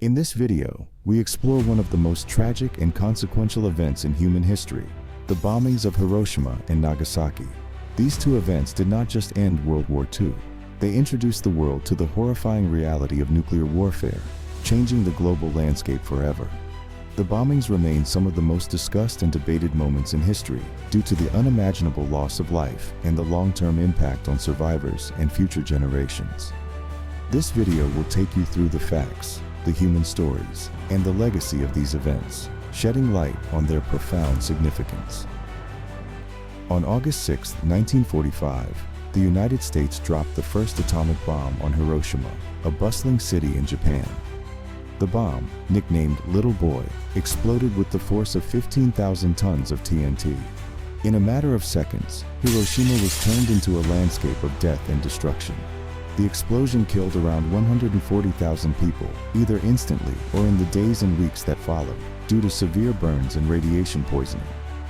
In this video, we explore one of the most tragic and consequential events in human history, the bombings of Hiroshima and Nagasaki. These two events did not just end World War II. They introduced the world to the horrifying reality of nuclear warfare, changing the global landscape forever. The bombings remain some of the most discussed and debated moments in history due to the unimaginable loss of life and the long-term impact on survivors and future generations. This video will take you through the facts, the human stories, and the legacy of these events, shedding light on their profound significance. On August 6, 1945, the United States dropped the first atomic bomb on Hiroshima, a bustling city in Japan. The bomb, nicknamed Little Boy, exploded with the force of 15,000 tons of TNT. In a matter of seconds, Hiroshima was turned into a landscape of death and destruction. The explosion killed around 140,000 people, either instantly or in the days and weeks that followed, due to severe burns and radiation poisoning.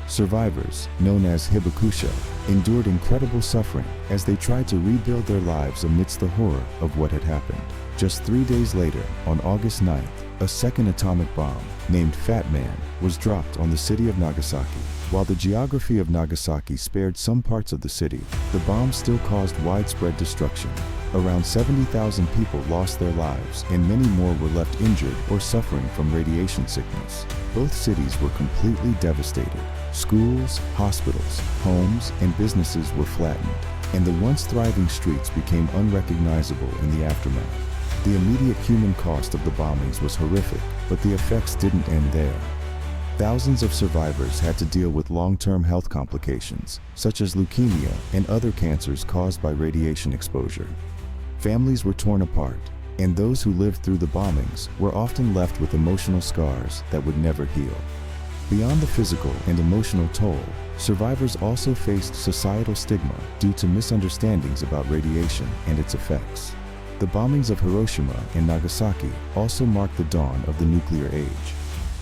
Survivors, known as hibakusha, endured incredible suffering as they tried to rebuild their lives amidst the horror of what had happened. Just 3 days later, on August 9th, a second atomic bomb, named Fat Man, was dropped on the city of Nagasaki. While the geography of Nagasaki spared some parts of the city, the bomb still caused widespread destruction. Around 70,000 people lost their lives, and many more were left injured or suffering from radiation sickness. Both cities were completely devastated. Schools, hospitals, homes, and businesses were flattened, and the once thriving streets became unrecognizable in the aftermath. The immediate human cost of the bombings was horrific, but the effects didn't end there. Thousands of survivors had to deal with long-term health complications, such as leukemia and other cancers caused by radiation exposure. Families were torn apart, and those who lived through the bombings were often left with emotional scars that would never heal. Beyond the physical and emotional toll, survivors also faced societal stigma due to misunderstandings about radiation and its effects. The bombings of Hiroshima and Nagasaki also marked the dawn of the nuclear age.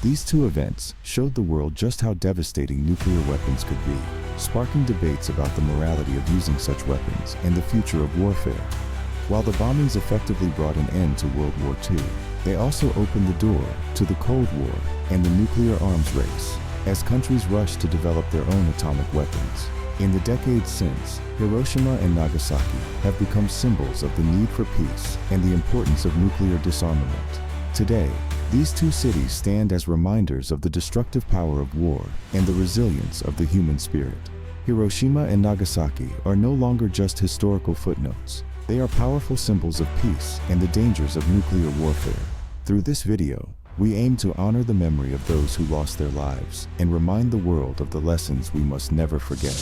These two events showed the world just how devastating nuclear weapons could be, sparking debates about the morality of using such weapons and the future of warfare. While the bombings effectively brought an end to World War II, they also opened the door to the Cold War and the nuclear arms race, as countries rushed to develop their own atomic weapons. In the decades since, Hiroshima and Nagasaki have become symbols of the need for peace and the importance of nuclear disarmament. Today, these two cities stand as reminders of the destructive power of war and the resilience of the human spirit. Hiroshima and Nagasaki are no longer just historical footnotes. They are powerful symbols of peace and the dangers of nuclear warfare. Through this video, we aim to honor the memory of those who lost their lives and remind the world of the lessons we must never forget.